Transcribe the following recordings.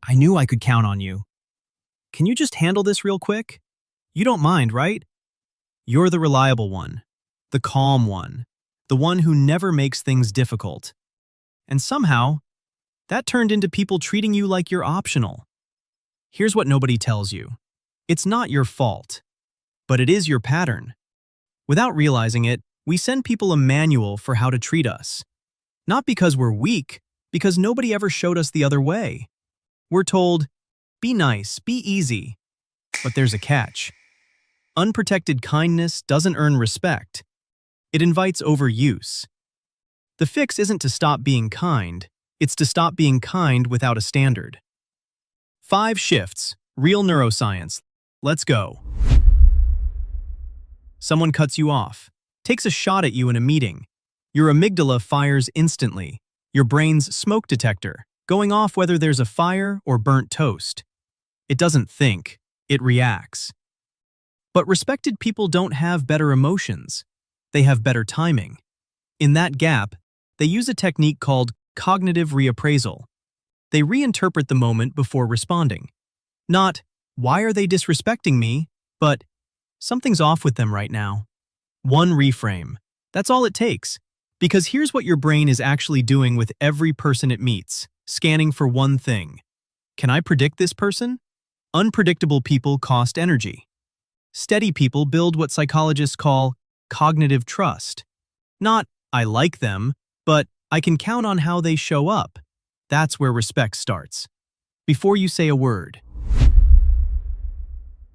I knew I could count on you. Can you just handle this real quick? You don't mind, right? You're the reliable one, the calm one, the one who never makes things difficult. And somehow, that turned into people treating you like you're optional. Here's what nobody tells you. It's not your fault, but it is your pattern. Without realizing it, we send people a manual for how to treat us. Not because we're weak, because nobody ever showed us the other way. We're told, be nice, be easy. But there's a catch. Unprotected kindness doesn't earn respect. It invites overuse. The fix isn't to stop being kind, it's to stop being kind without a standard. 5 shifts, real neuroscience. Let's go. Someone cuts you off, takes a shot at you in a meeting. Your amygdala fires instantly, your brain's smoke detector, going off whether there's a fire or burnt toast. It doesn't think, it reacts. But respected people don't have better emotions. They have better timing. In that gap, they use a technique called cognitive reappraisal. They reinterpret the moment before responding. Not, why are they disrespecting me? But, something's off with them right now. One reframe. That's all it takes. Because here's what your brain is actually doing with every person it meets, scanning for one thing. Can I predict this person? Unpredictable people cost energy. Steady people build what psychologists call cognitive trust. Not, I like them, but I can count on how they show up. That's where respect starts. Before you say a word.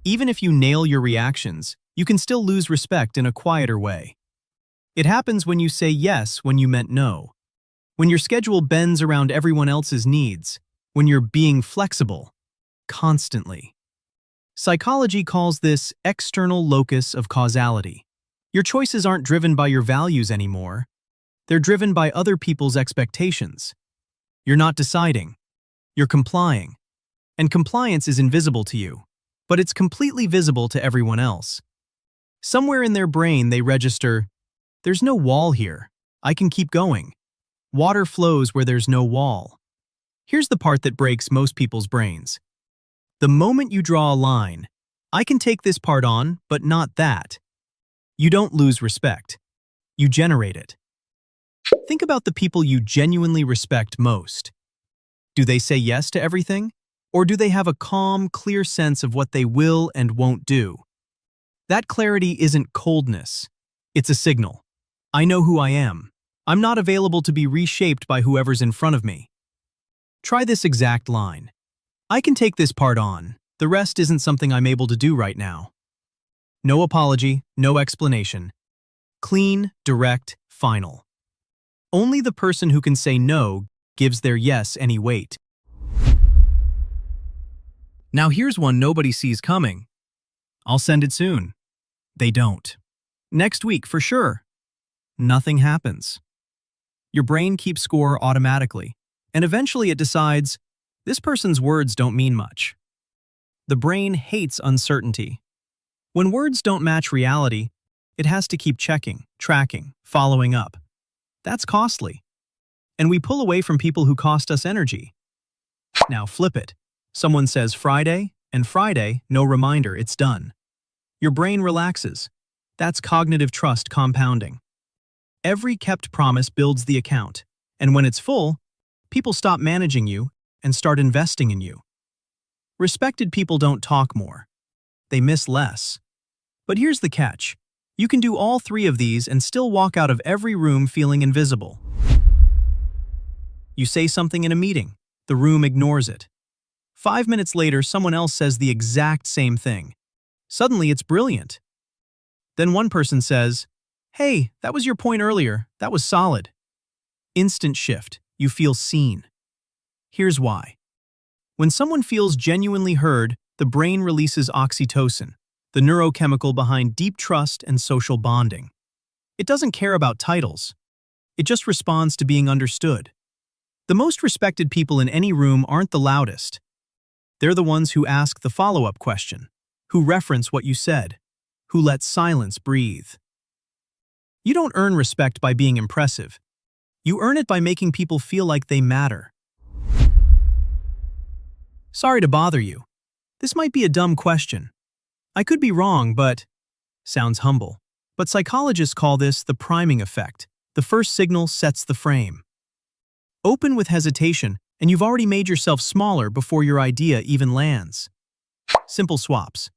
Even if you nail your reactions, you can still lose respect in a quieter way. It happens when you say yes when you meant no. When your schedule bends around everyone else's needs. When you're being flexible. Constantly. Psychology calls this external locus of causality. Your choices aren't driven by your values anymore. They're driven by other people's expectations. You're not deciding. You're complying. And compliance is invisible to you, but it's completely visible to everyone else. Somewhere in their brain they register, there's no wall here. I can keep going. Water flows where there's no wall. Here's the part that breaks most people's brains. The moment you draw a line, I can take this part on, but not that. You don't lose respect. You generate it. Think about the people you genuinely respect most. Do they say yes to everything? Or do they have a calm, clear sense of what they will and won't do? That clarity isn't coldness. It's a signal. I know who I am. I'm not available to be reshaped by whoever's in front of me. Try this exact line. I can take this part on. The rest isn't something I'm able to do right now. No apology, no explanation. Clean, direct, final. Only the person who can say no gives their yes any weight. Now here's one nobody sees coming. I'll send it soon. They don't. Next week, for sure. Nothing happens. Your brain keeps score automatically, and eventually it decides, this person's words don't mean much. The brain hates uncertainty. When words don't match reality, it has to keep checking, tracking, following up. That's costly. And we pull away from people who cost us energy. Now flip it. Someone says Friday, and Friday, no reminder, it's done. Your brain relaxes. That's cognitive trust compounding. Every kept promise builds the account, and when it's full, people stop managing you and start investing in you. Respected people don't talk more. They miss less. But here's the catch. You can do all 3 of these and still walk out of every room feeling invisible. You say something in a meeting. The room ignores it. 5 minutes later, someone else says the exact same thing. Suddenly, it's brilliant. Then one person says, "Hey, that was your point earlier. That was solid." Instant shift. You feel seen. Here's why. When someone feels genuinely heard, the brain releases oxytocin, the neurochemical behind deep trust and social bonding. It doesn't care about titles. It just responds to being understood. The most respected people in any room aren't the loudest. They're the ones who ask the follow-up question, who reference what you said, who let silence breathe. You don't earn respect by being impressive. You earn it by making people feel like they matter. Sorry to bother you. This might be a dumb question. I could be wrong, but sounds humble. But psychologists call this the priming effect. The first signal sets the frame. Open with hesitation, and you've already made yourself smaller before your idea even lands. Simple swaps.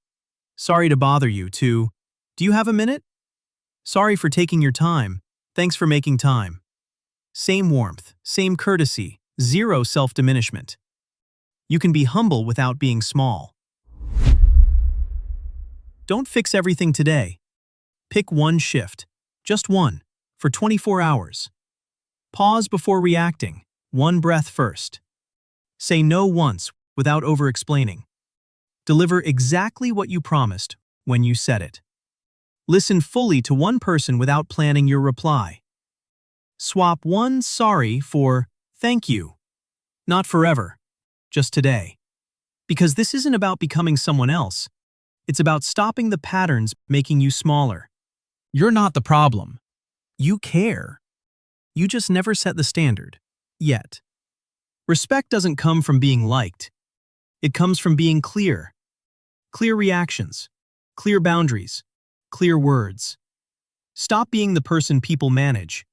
Sorry to bother you, to, do you have a minute? Sorry for taking your time. Thanks for making time. Same warmth, same courtesy, zero self-diminishment. You can be humble without being small. Don't fix everything today. Pick one shift, just one, for 24 hours. Pause before reacting, one breath first. Say no once without over-explaining. Deliver exactly what you promised when you said it. Listen fully to one person without planning your reply. Swap one sorry for thank you. Not forever, just today. Because this isn't about becoming someone else. It's about stopping the patterns making you smaller. You're not the problem. You care. You just never set the standard. Yet. Respect doesn't come from being liked. It comes from being clear. Clear reactions. Clear boundaries. Clear words. Stop being the person people manage.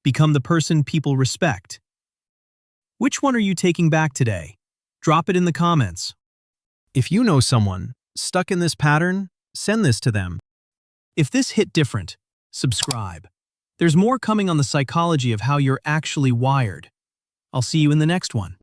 Become the person people respect. Which one are you taking back today? Drop it in the comments. If you know someone stuck in this pattern, send this to them. If this hit different, subscribe. There's more coming on the psychology of how you're actually wired. I'll see you in the next one.